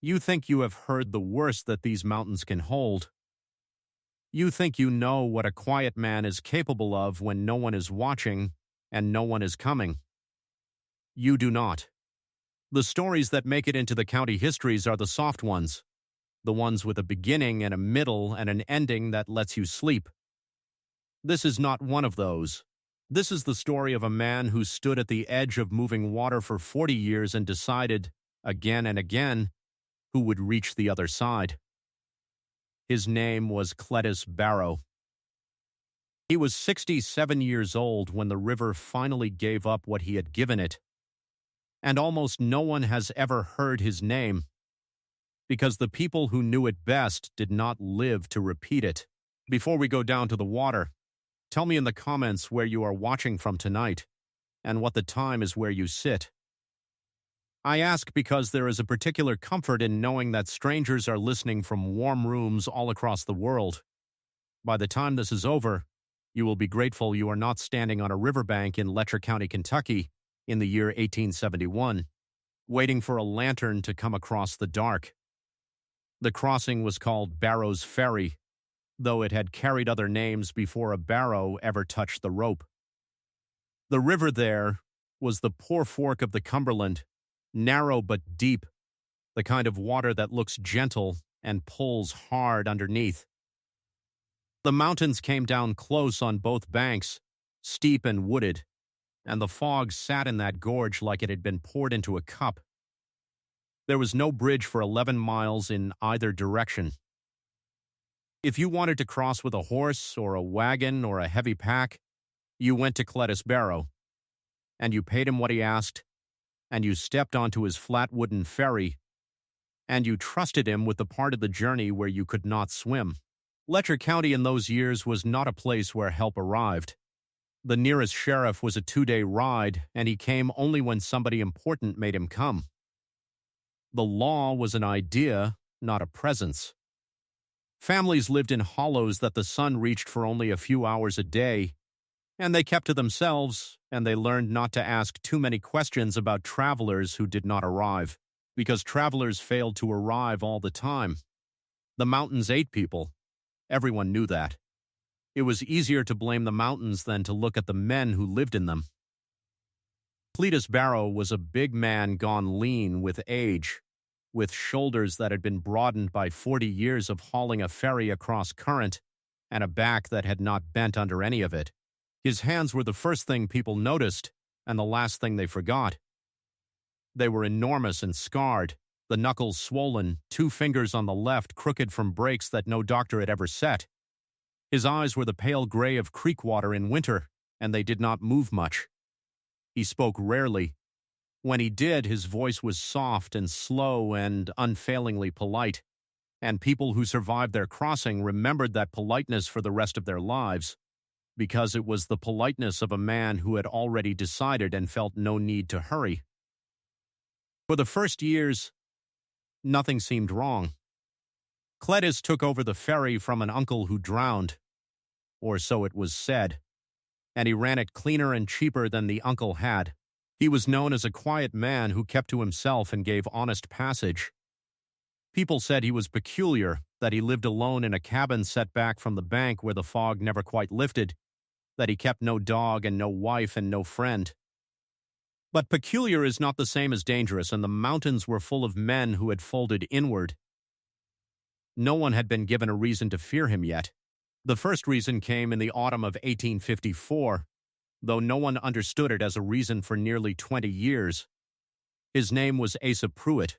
You think you have heard the worst that these mountains can hold. You think you know what a quiet man is capable of when no one is watching and no one is coming. You do not. The stories that make it into the county histories are the soft ones, the ones with a beginning and a middle and an ending that lets you sleep. This is not one of those. This is the story of a man who stood at the edge of moving water for 40 years and decided, again and again, who would reach the other side. His name was Cletis Barrow. He was 67 years old when the river finally gave up what he had given it, and almost no one has ever heard his name, because the people who knew it best did not live to repeat it. Before we go down to the water, tell me in the comments where you are watching from tonight, and what the time is where you sit. I ask because there is a particular comfort in knowing that strangers are listening from warm rooms all across the world. By the time this is over, you will be grateful you are not standing on a riverbank in Letcher County, Kentucky, in the year 1871, waiting for a lantern to come across the dark. The crossing was called Barrow's Ferry, though it had carried other names before a barrow ever touched the rope. The river there was the Poor Fork of the Cumberland, narrow but deep, the kind of water that looks gentle and pulls hard underneath. The mountains came down close on both banks, steep and wooded, and the fog sat in that gorge like it had been poured into a cup. There was no bridge for 11 miles in either direction. If you wanted to cross with a horse or a wagon or a heavy pack, you went to Cletis Barrow, and you paid him what he asked, and you stepped onto his flat wooden ferry, and you trusted him with the part of the journey where you could not swim. Letcher County in those years was not a place where help arrived. The nearest sheriff was a 2-day ride, and he came only when somebody important made him come. The law was an idea, not a presence. Families lived in hollows that the sun reached for only a few hours a day, and they kept to themselves, and they learned not to ask too many questions about travelers who did not arrive, because travelers failed to arrive all the time. The mountains ate people. Everyone knew that. It was easier to blame the mountains than to look at the men who lived in them. Cletis Barrow was a big man gone lean with age, with shoulders that had been broadened by 40 years of hauling a ferry across current, and a back that had not bent under any of it. His hands were the first thing people noticed, and the last thing they forgot. They were enormous and scarred, the knuckles swollen, 2 fingers on the left crooked from breaks that no doctor had ever set. His eyes were the pale gray of creek water in winter, and they did not move much. He spoke rarely. When he did, his voice was soft and slow and unfailingly polite, and people who survived their crossing remembered that politeness for the rest of their lives, because it was the politeness of a man who had already decided and felt no need to hurry. For the first years, nothing seemed wrong. Cletis took over the ferry from an uncle who drowned, or so it was said, and he ran it cleaner and cheaper than the uncle had. He was known as a quiet man who kept to himself and gave honest passage. People said he was peculiar, that he lived alone in a cabin set back from the bank where the fog never quite lifted, that he kept no dog and no wife and no friend. But peculiar is not the same as dangerous, and the mountains were full of men who had folded inward. No one had been given a reason to fear him yet. The first reason came in the autumn of 1854, though no one understood it as a reason for nearly 20 years. His name was Asa Pruitt.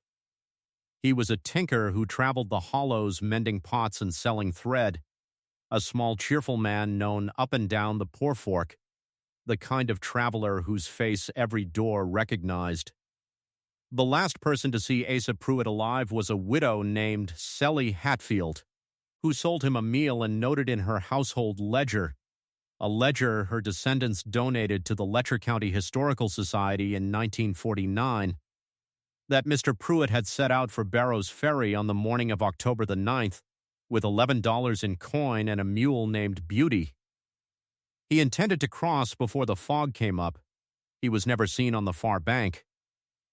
He was a tinker who traveled the hollows mending pots and selling thread, a small cheerful man known up and down the Poor Fork, the kind of traveler whose face every door recognized. The last person to see Asa Pruitt alive was a widow named Sally Hatfield, who sold him a meal and noted in her household ledger, a ledger her descendants donated to the Letcher County Historical Society in 1949, that Mr. Pruitt had set out for Barrow's Ferry on the morning of October the 9th, with $11 in coin and a mule named Beauty. He intended to cross before the fog came up. He was never seen on the far bank.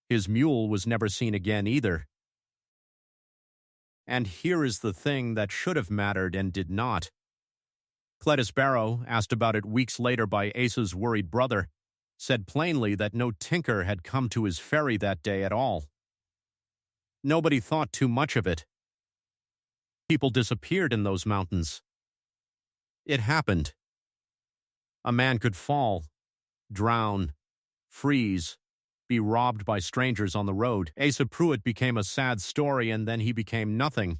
His mule was never seen again either. And here is the thing that should have mattered and did not. Cletis Barrow, asked about it weeks later by Asa's worried brother, said plainly that no tinker had come to his ferry that day at all. Nobody thought too much of it. People disappeared in those mountains. It happened. A man could fall, drown, freeze, be robbed by strangers on the road. Asa Pruitt became a sad story, and then he became nothing.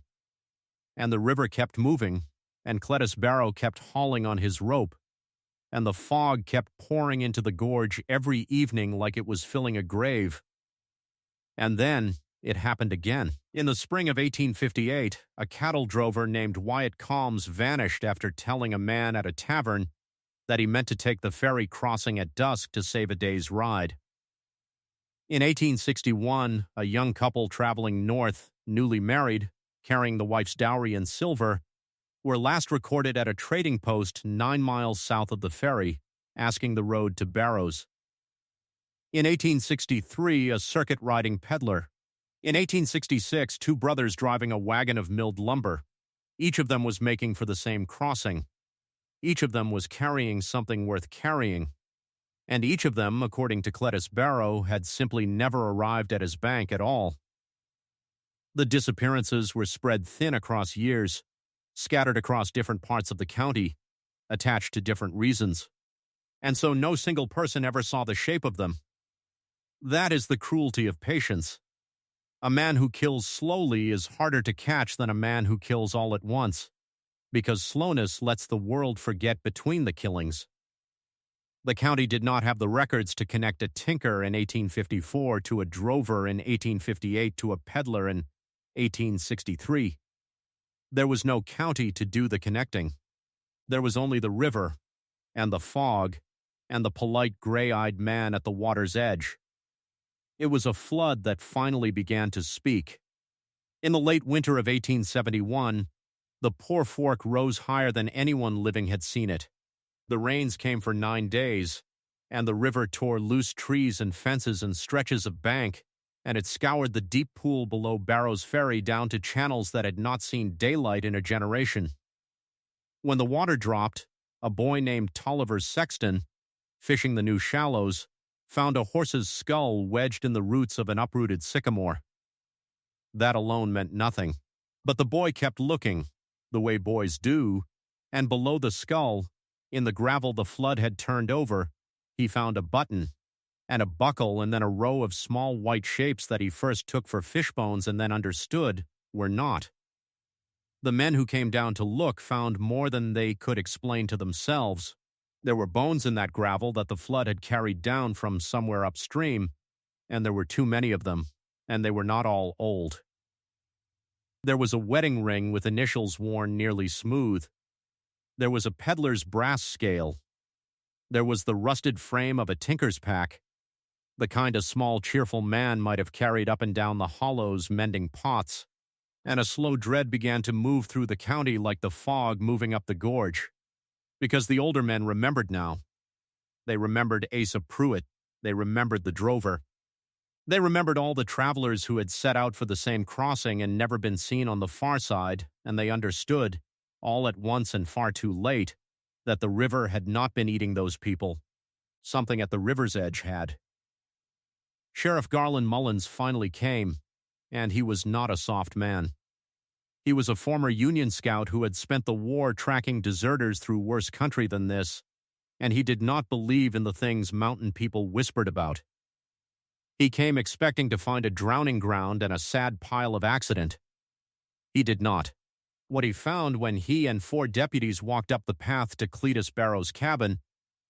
And the river kept moving, and Cletis Barrow kept hauling on his rope, and the fog kept pouring into the gorge every evening like it was filling a grave. And then it happened again. In the spring of 1858, a cattle drover named Wyatt Calms vanished after telling a man at a tavern that he meant to take the ferry crossing at dusk to save a day's ride. In 1861, a young couple traveling north, newly married, carrying the wife's dowry in silver, were last recorded at a trading post 9 miles south of the ferry, asking the road to Barrows. In 1863, a circuit-riding peddler. In 1866, 2 brothers driving a wagon of milled lumber. Each of them was making for the same crossing. Each of them was carrying something worth carrying. And each of them, according to Cletis Barrow, had simply never arrived at his bank at all. The disappearances were spread thin across years, scattered across different parts of the county, attached to different reasons. And so no single person ever saw the shape of them. That is the cruelty of patience. A man who kills slowly is harder to catch than a man who kills all at once, because slowness lets the world forget between the killings. The county did not have the records to connect a tinker in 1854 to a drover in 1858 to a peddler in 1863. There was no county to do the connecting. There was only the river, and the fog, and the polite gray-eyed man at the water's edge. It was a flood that finally began to speak. In the late winter of 1871, the poor fork rose higher than anyone living had seen it. The rains came for 9 days, and the river tore loose trees and fences and stretches of bank, and it scoured the deep pool below Barrow's Ferry down to channels that had not seen daylight in a generation. When the water dropped, a boy named Tolliver Sexton, fishing the new shallows, found a horse's skull wedged in the roots of an uprooted sycamore. That alone meant nothing, but the boy kept looking, the way boys do, and below the skull, in the gravel the flood had turned over, he found a button, and a buckle, and then a row of small white shapes that he first took for fish bones and then understood were not. The men who came down to look found more than they could explain to themselves. There were bones in that gravel that the flood had carried down from somewhere upstream, and there were too many of them, and they were not all old. There was a wedding ring with initials worn nearly smooth. There was a peddler's brass scale. There was the rusted frame of a tinker's pack, the kind a small, cheerful man might have carried up and down the hollows mending pots, and a slow dread began to move through the county like the fog moving up the gorge. Because the older men remembered now. They remembered Asa Pruitt. They remembered the drover. They remembered all the travelers who had set out for the same crossing and never been seen on the far side, and they understood, all at once and far too late, that the river had not been eating those people. Something at the river's edge had. Sheriff Garland Mullins finally came, and he was not a soft man. He was a former Union scout who had spent the war tracking deserters through worse country than this, and he did not believe in the things mountain people whispered about. He came expecting to find a drowning ground and a sad pile of accident. He did not. What he found when he and 4 deputies walked up the path to Cletis Barrow's cabin,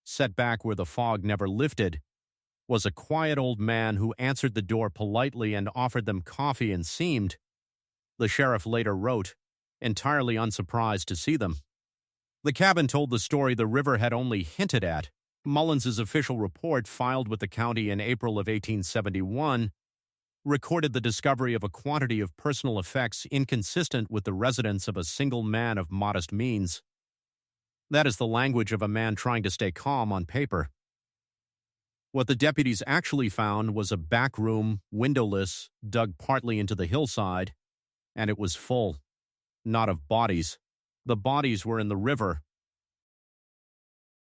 set back where the fog never lifted, was a quiet old man who answered the door politely and offered them coffee and seemed, the sheriff later wrote, entirely unsurprised to see them. The cabin told the story the river had only hinted at. Mullins's official report, filed with the county in April of 1871, recorded the discovery of a quantity of personal effects inconsistent with the residence of a single man of modest means. That is the language of a man trying to stay calm on paper. What the deputies actually found was a back room, windowless, dug partly into the hillside, and it was full, not of bodies. The bodies were in the river.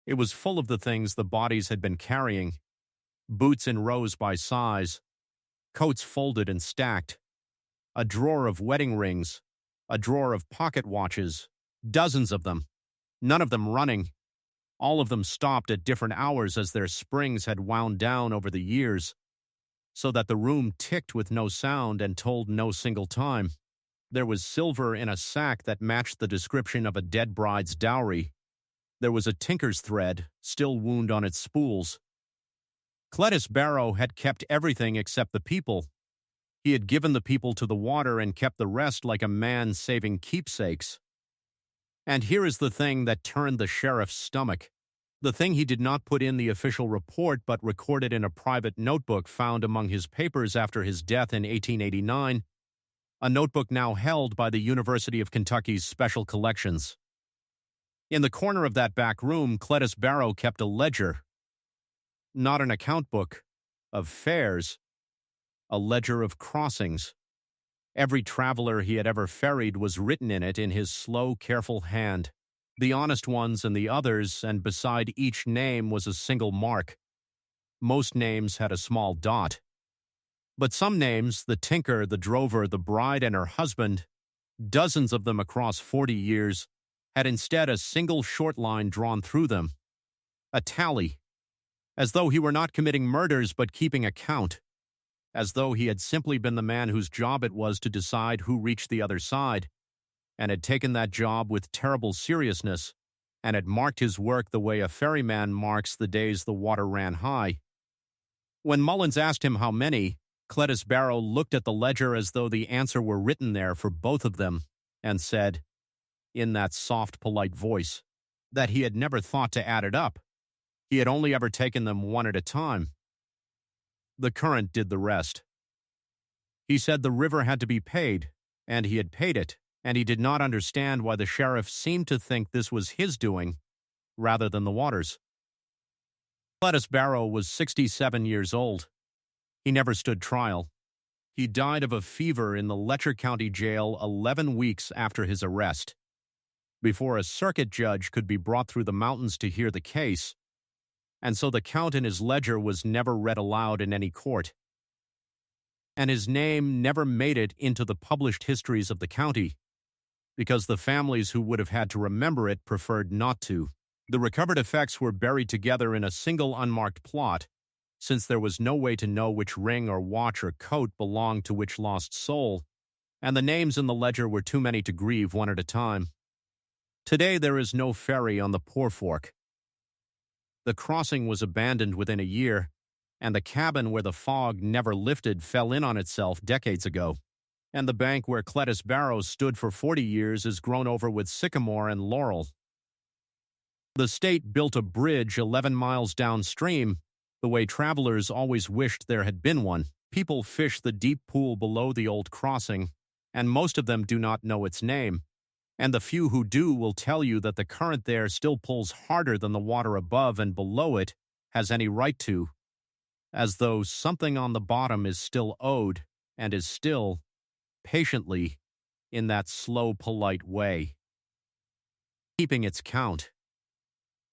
It was full of the things the bodies had been carrying: boots in rows by size, coats folded and stacked, a drawer of wedding rings, a drawer of pocket watches, dozens of them, none of them running. All of them stopped at different hours as their springs had wound down over the years, so that the room ticked with no sound and told no single time. There was silver in a sack that matched the description of a dead bride's dowry. There was a tinker's thread, still wound on its spools. Cletis Barrow had kept everything except the people. He had given the people to the water and kept the rest like a man saving keepsakes. And here is the thing that turned the sheriff's stomach. The thing he did not put in the official report but recorded in a private notebook found among his papers after his death in 1889, a notebook now held by the University of Kentucky's Special Collections. In the corner of that back room, Cletis Barrow kept a ledger. Not an account book of fares, a ledger of crossings. Every traveler he had ever ferried was written in it in his slow, careful hand. The honest ones and the others, and beside each name was a single mark. Most names had a small dot. But some names, the tinker, the drover, the bride, and her husband, dozens of them across 40 years, had instead a single short line drawn through them. A tally. As though he were not committing murders but keeping account. As though he had simply been the man whose job it was to decide who reached the other side, and had taken that job with terrible seriousness, and had marked his work the way a ferryman marks the days the water ran high. When Mullins asked him how many, Cletis Barrow looked at the ledger as though the answer were written there for both of them, and said, in that soft, polite voice, that he had never thought to add it up. He had only ever taken them one at a time. The current did the rest. He said the river had to be paid, and he had paid it, and he did not understand why the sheriff seemed to think this was his doing, rather than the water's. Cletis Barrow was 67 years old. He never stood trial. He died of a fever in the Letcher County Jail 11 weeks after his arrest, before a circuit judge could be brought through the mountains to hear the case, and so the count in his ledger was never read aloud in any court. And his name never made it into the published histories of the county, because the families who would have had to remember it preferred not to. The recovered effects were buried together in a single unmarked plot, since there was no way to know which ring or watch or coat belonged to which lost soul, and the names in the ledger were too many to grieve one at a time. Today there is no ferry on the Poor Fork. The crossing was abandoned within a year, and the cabin where the fog never lifted fell in on itself decades ago, and the bank where Cletis Barrow stood for 40 years is grown over with sycamore and laurel. The state built a bridge 11 miles downstream, the way travelers always wished there had been one. People fish the deep pool below the old crossing, and most of them do not know its name. And the few who do will tell you that the current there still pulls harder than the water above and below it has any right to, as though something on the bottom is still owed and is still, patiently, in that slow, polite way, keeping its count.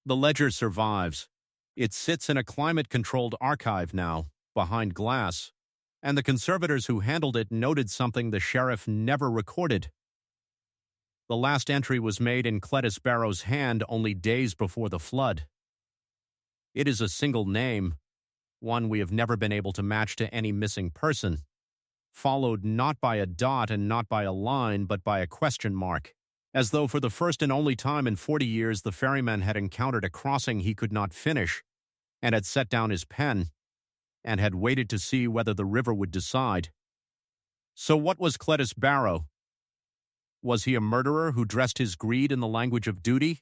The ledger survives. It sits in a climate-controlled archive now, behind glass, and the conservators who handled it noted something the sheriff never recorded. The last entry was made in Cletis Barrow's hand only days before the flood. It is a single name, one we have never been able to match to any missing person, followed not by a dot and not by a line, but by a question mark, as though for the first and only time in 40 years the ferryman had encountered a crossing he could not finish, and had set down his pen, and had waited to see whether the river would decide. So what was Cletis Barrow? Was he a murderer who dressed his greed in the language of duty?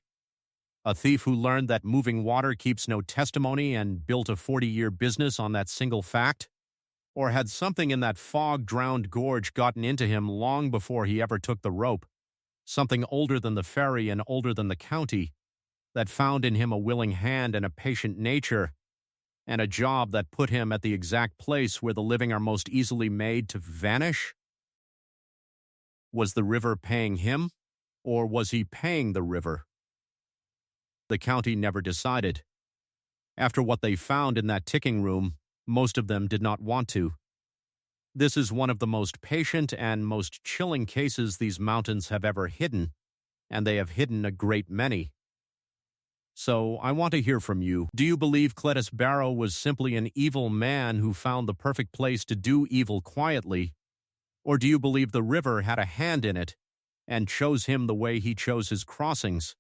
A thief who learned that moving water keeps no testimony and built a 40-year business on that single fact? Or had something in that fog-drowned gorge gotten into him long before he ever took the rope, something older than the ferry and older than the county, that found in him a willing hand and a patient nature, and a job that put him at the exact place where the living are most easily made to vanish? Was the river paying him, or was he paying the river? The county never decided. After what they found in that ticking room, most of them did not want to. This is one of the most patient and most chilling cases these mountains have ever hidden, and they have hidden a great many. So, I want to hear from you. Do you believe Cletis Barrow was simply an evil man who found the perfect place to do evil quietly? Or do you believe the river had a hand in it and chose him the way he chose his crossings?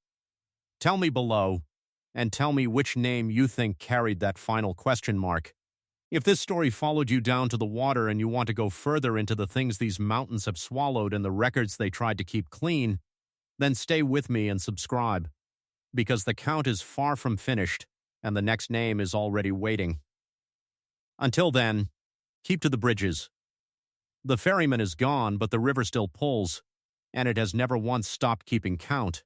Tell me below, and tell me which name you think carried that final question mark. If this story followed you down to the water and you want to go further into the things these mountains have swallowed and the records they tried to keep clean, then stay with me and subscribe, because the count is far from finished and the next name is already waiting. Until then, keep to the bridges. The ferryman is gone, but the river still pulls, and it has never once stopped keeping count.